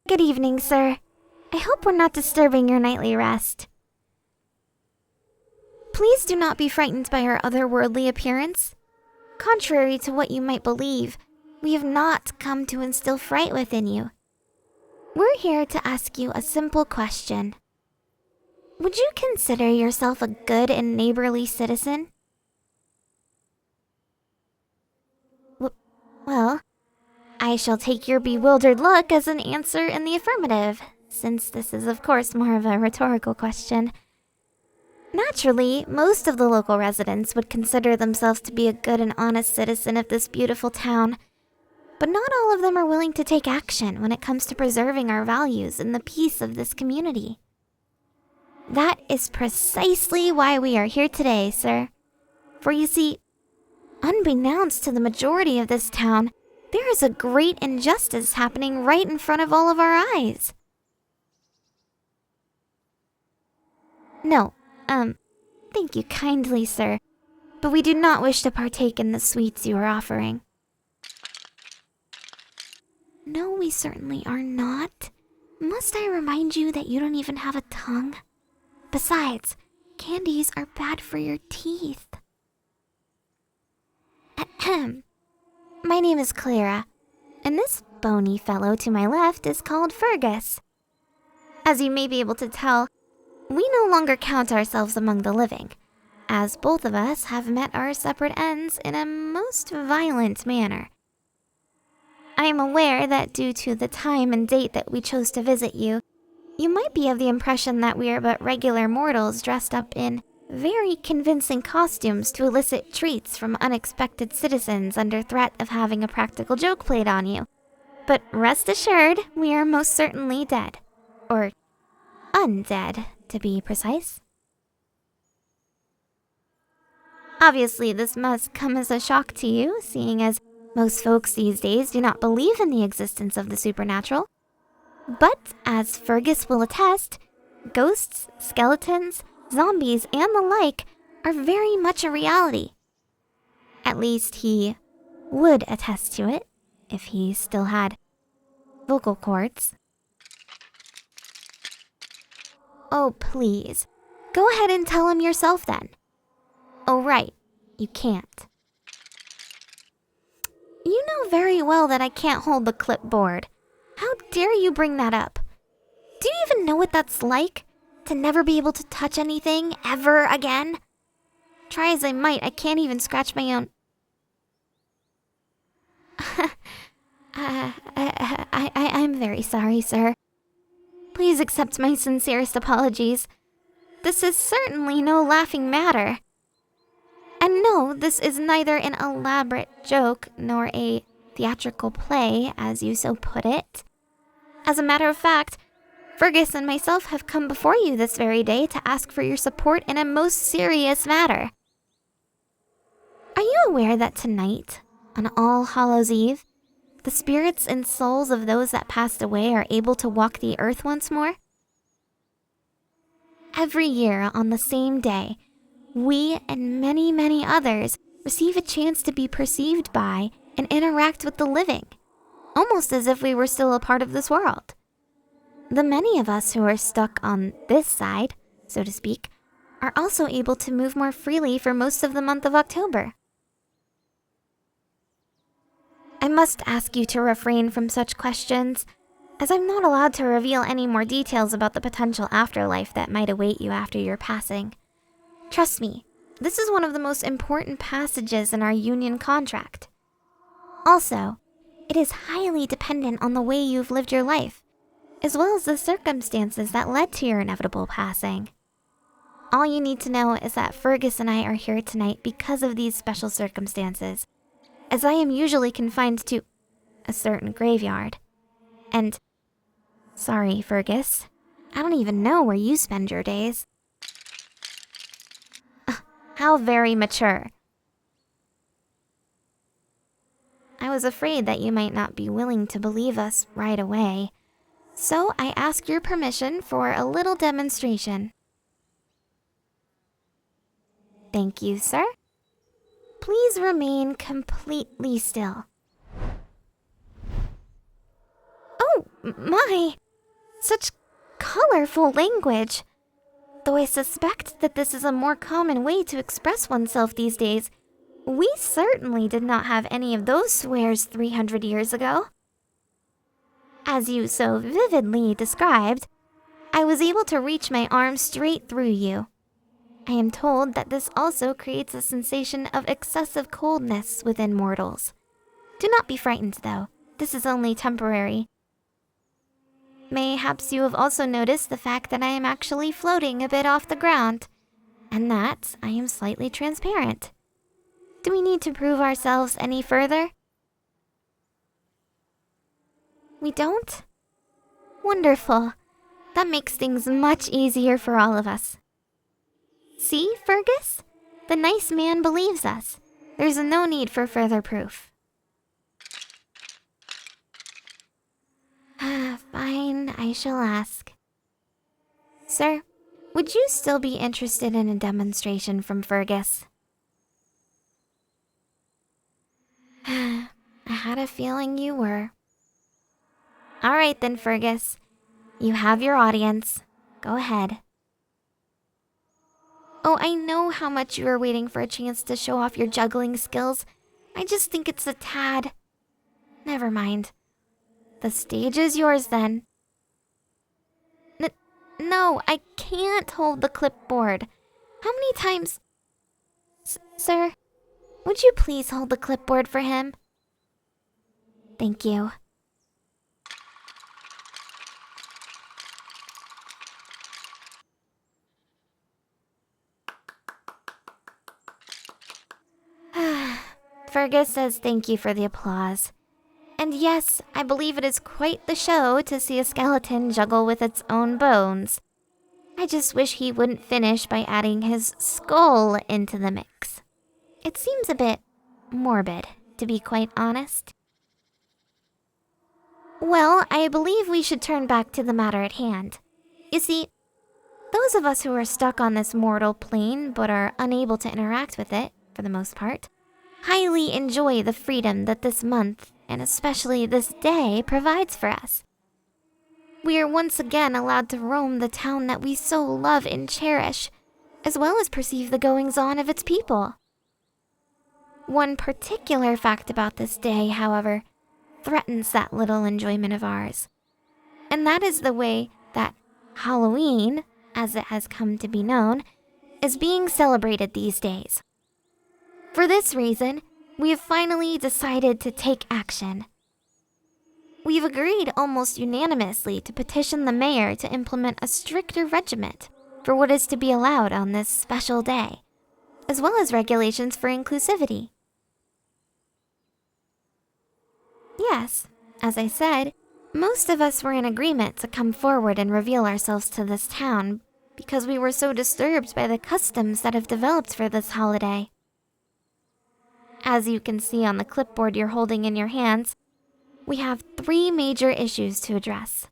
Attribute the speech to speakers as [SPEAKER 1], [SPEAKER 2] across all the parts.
[SPEAKER 1] Good evening, sir. I hope we're not disturbing your nightly rest. Please do not be frightened by our otherworldly appearance. Contrary to what you might believe, we have not come to instill fright within you. We're here to ask you a simple question. Would you consider yourself a good and neighborly citizen? Well, I shall take your bewildered look as an answer in the affirmative, since this is of course more of a rhetorical question. Naturally, most of the local residents would consider themselves to be a good and honest citizen of this beautiful town, but not all of them are willing to take action when it comes to preserving our values and the peace of this community. That is precisely why we are here today, sir. For you see, unbeknownst to the majority of this town, there is a great injustice happening right in front of all of our eyes. No, thank you kindly, sir, but we do not wish to partake in the sweets you are offering. No, we certainly are not. Must I remind you that you don't even have a tongue? Besides, candies are bad for your teeth. Ahem. My name is Clara, and this bony fellow to my left is called Fergus. As you may be able to tell, we no longer count ourselves among the living, as both of us have met our separate ends in a most violent manner. I am aware that due to the time and date that we chose to visit you, you might be of the impression that we are but regular mortals dressed up in very convincing costumes to elicit treats from unexpected citizens under threat of having a practical joke played on you. But rest assured, we are most certainly dead. Or undead, to be precise. Obviously, this must come as a shock to you, seeing as most folks these days do not believe in the existence of the supernatural. But, as Fergus will attest, ghosts, skeletons, zombies, and the like are very much a reality. At least he would attest to it, if he still had vocal cords. Oh, please. Go ahead and tell him yourself then. Oh, right. You can't. You know very well that I can't hold the clipboard. How dare you bring that up? Do you even know what that's like? To never be able to touch anything ever again? Try as I might, I can't even scratch my own... I'm very sorry, sir. Please accept my sincerest apologies. This is certainly no laughing matter. And no, this is neither an elaborate joke nor a theatrical play, as you so put it. As a matter of fact, Fergus and myself have come before you this very day to ask for your support in a most serious matter. Are you aware that tonight, on All Hallows Eve, the spirits and souls of those that passed away are able to walk the earth once more? Every year on the same day, we and many, many others receive a chance to be perceived by and interact with the living, almost as if we were still a part of this world. The many of us who are stuck on this side, so to speak, are also able to move more freely for most of the month of October. I must ask you to refrain from such questions, as I'm not allowed to reveal any more details about the potential afterlife that might await you after your passing. Trust me, this is one of the most important passages in our union contract. Also, it is highly dependent on the way you've lived your life, as well as the circumstances that led to your inevitable passing. All you need to know is that Fergus and I are here tonight because of these special circumstances, as I am usually confined to a certain graveyard. And, sorry, Fergus, I don't even know where you spend your days. How very mature. I was afraid that you might not be willing to believe us right away, so I ask your permission for a little demonstration. Thank you, sir. Please remain completely still. Oh, My, such colorful language. Though I suspect that this is a more common way to express oneself these days, we certainly did not have any of those swears 300 years ago. As you so vividly described, I was able to reach my arm straight through you. I am told that this also creates a sensation of excessive coldness within mortals. Do not be frightened, though. This is only temporary. Mayhaps you have also noticed the fact that I am actually floating a bit off the ground, and that I am slightly transparent. Do we need to prove ourselves any further? We don't? Wonderful. That makes things much easier for all of us. See, Fergus? The nice man believes us. There's no need for further proof. Fine, I shall ask. Sir, would you still be interested in a demonstration from Fergus? I had a feeling you were. All right then, Fergus. You have your audience. Go ahead. Oh, I know how much you are waiting for a chance to show off your juggling skills. I just think it's a tad. Never mind. The stage is yours then. No, I can't hold the clipboard. How many times... Sir, would you please hold the clipboard for him? Thank you. Fergus says thank you for the applause. And yes, I believe it is quite the show to see a skeleton juggle with its own bones. I just wish he wouldn't finish by adding his skull into the mix. It seems a bit morbid, to be quite honest. Well, I believe we should turn back to the matter at hand. You see, those of us who are stuck on this mortal plane but are unable to interact with it, for the most part, highly enjoy the freedom that this month, and especially this day, provides for us. We are once again allowed to roam the town that we so love and cherish, as well as perceive the goings-on of its people. One particular fact about this day, however, threatens that little enjoyment of ours. And that is the way that Halloween, as it has come to be known, is being celebrated these days. For this reason, we have finally decided to take action. We've agreed almost unanimously to petition the mayor to implement a stricter regiment for what is to be allowed on this special day, as well as regulations for inclusivity. Yes, as I said, most of us were in agreement to come forward and reveal ourselves to this town because we were so disturbed by the customs that have developed for this holiday. As you can see on the clipboard you're holding in your hands, we have 3 major issues to address.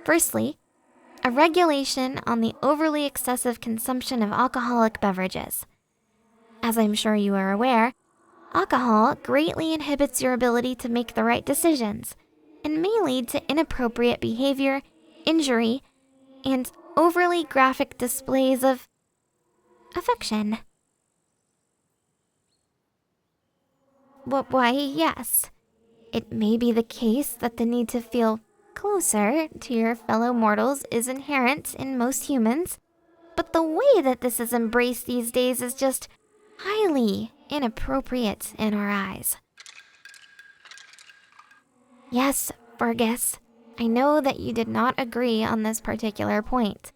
[SPEAKER 1] Firstly, a regulation on the overly excessive consumption of alcoholic beverages. As I'm sure you are aware, alcohol greatly inhibits your ability to make the right decisions and may lead to inappropriate behavior, injury, and overly graphic displays of affection. Why, yes. It may be the case that the need to feel closer to your fellow mortals is inherent in most humans, but the way that this is embraced these days is just highly inappropriate in our eyes. Yes, Fergus, I know that you did not agree on this particular point,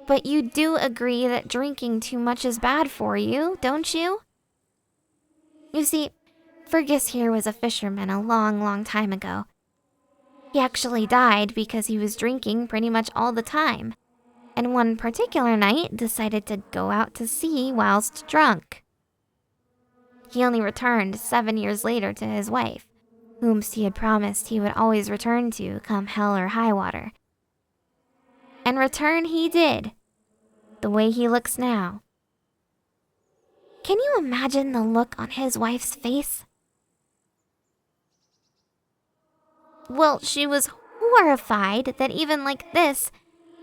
[SPEAKER 1] but you do agree that drinking too much is bad for you, don't you? You see, Fergus here was a fisherman a long time ago. He actually died because he was drinking pretty much all the time, and one particular night decided to go out to sea whilst drunk. He only returned 7 years later to his wife, whom he had promised he would always return to come hell or high water. And return he did, the way he looks now. Can you imagine the look on his wife's face? Well, she was horrified that even like this,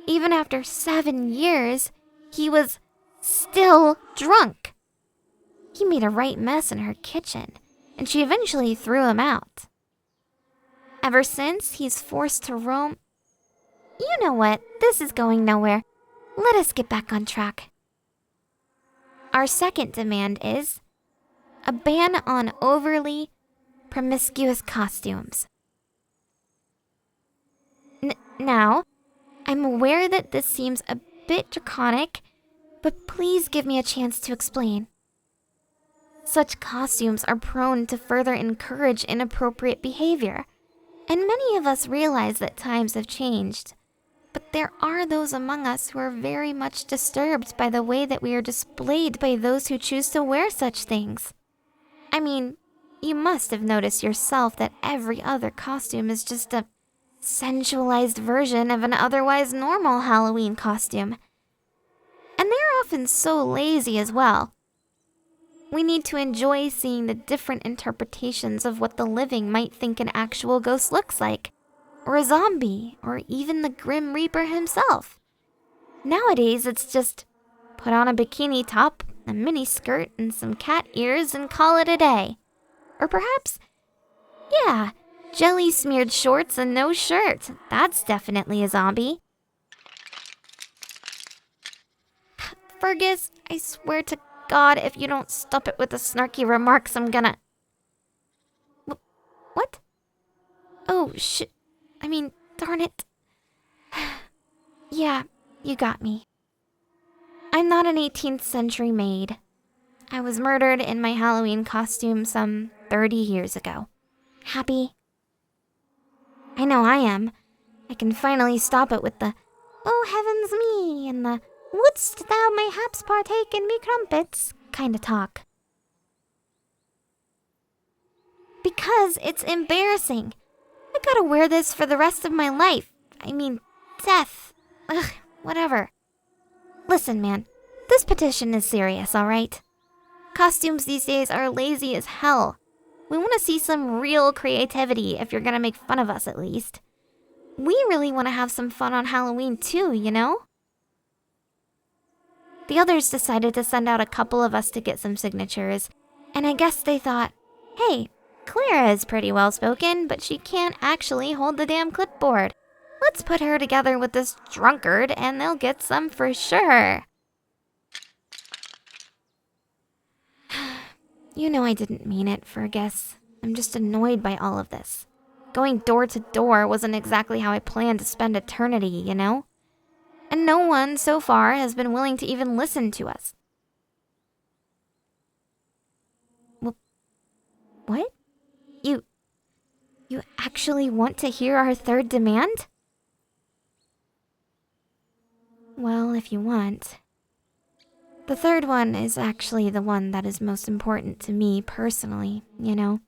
[SPEAKER 1] even after 7 years, he was still drunk. He made a right mess in her kitchen, and she eventually threw him out. Ever since, he's forced to roam. You know what? This is going nowhere. Let us get back on track. Our second demand is a ban on overly promiscuous costumes. Now, I'm aware that this seems a bit draconic, but please give me a chance to explain. Such costumes are prone to further encourage inappropriate behavior, and many of us realize that times have changed. But there are those among us who are very much disturbed by the way that we are displayed by those who choose to wear such things. I mean, you must have noticed yourself that every other costume is just a sensualized version of an otherwise normal Halloween costume. And they're often so lazy as well. We need to enjoy seeing the different interpretations of what the living might think an actual ghost looks like, or a zombie, or even the Grim Reaper himself. Nowadays, it's just put on a bikini top, a mini skirt, and some cat ears and call it a day. Or perhaps, yeah, jelly-smeared shorts and no shirt. That's definitely a zombie. Fergus, I swear to God, if you don't stop it with the snarky remarks, I'm gonna... What? Oh, darn it. Yeah, you got me. I'm not an 18th century maid. I was murdered in my Halloween costume some 30 years ago. Happy? I know I am. I can finally stop it with the, "Oh heavens me," and the, "Wouldst thou mayhaps partake in me crumpets" kind of talk. Because it's embarrassing. I gotta wear this for the rest of my life. I mean, death. Ugh, whatever. Listen, man. This petition is serious, alright? Costumes these days are lazy as hell. We want to see some real creativity, if you're gonna make fun of us at least. We really want to have some fun on Halloween too, you know? The others decided to send out a couple of us to get some signatures, and I guess they thought, hey, Clara is pretty well spoken, but she can't actually hold the damn clipboard. Let's put her together with this drunkard and they'll get some for sure. You know I didn't mean it, Fergus. I'm just annoyed by all of this. Going door to door wasn't exactly how I planned to spend eternity, you know? And no one, so far, has been willing to even listen to us. What? You actually want to hear our third demand? Well, if you want. The third one is actually the one that is most important to me personally, you know?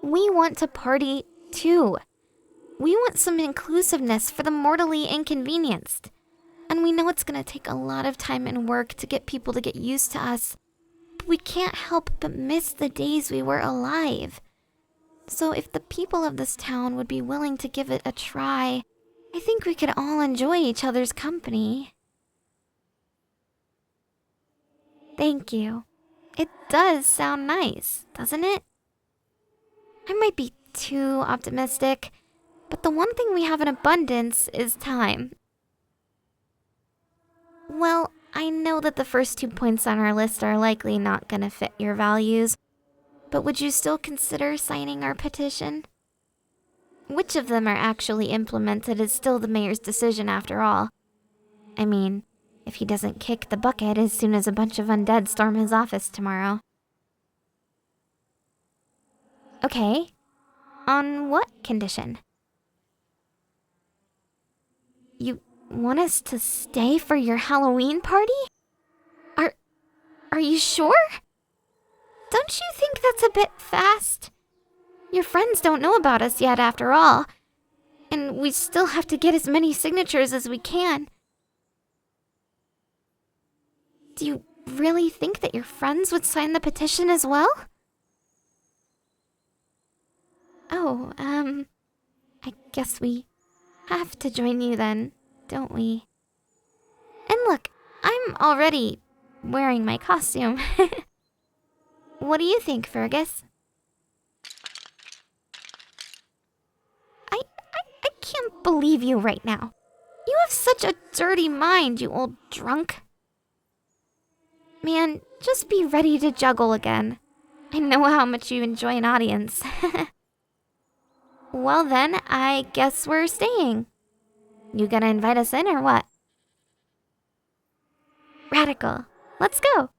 [SPEAKER 1] We want to party too. We want some inclusiveness for the mortally inconvenienced. And we know it's gonna take a lot of time and work to get people to get used to us. But we can't help but miss the days we were alive. So if the people of this town would be willing to give it a try, I think we could all enjoy each other's company. Thank you. It does sound nice, doesn't it? I might be too optimistic, but the one thing we have in abundance is time. Well, I know that the first 2 points on our list are likely not gonna fit your values, but would you still consider signing our petition? Which of them are actually implemented is still the mayor's decision after all. I mean, if he doesn't kick the bucket as soon as a bunch of undead storm his office tomorrow. Okay. On what condition? You want us to stay for your Halloween party? Are you sure? Don't you think that's a bit fast? Your friends don't know about us yet after all, and we still have to get as many signatures as we can. Do you really think that your friends would sign the petition as well? Oh, I guess we have to join you then, don't we? And look, I'm already wearing my costume. What do you think, Fergus? I can't believe you right now. You have such a dirty mind, you old drunk. Man, just be ready to juggle again. I know how much you enjoy an audience. Well then, I guess we're staying. You gonna invite us in or what? Radical. Let's go.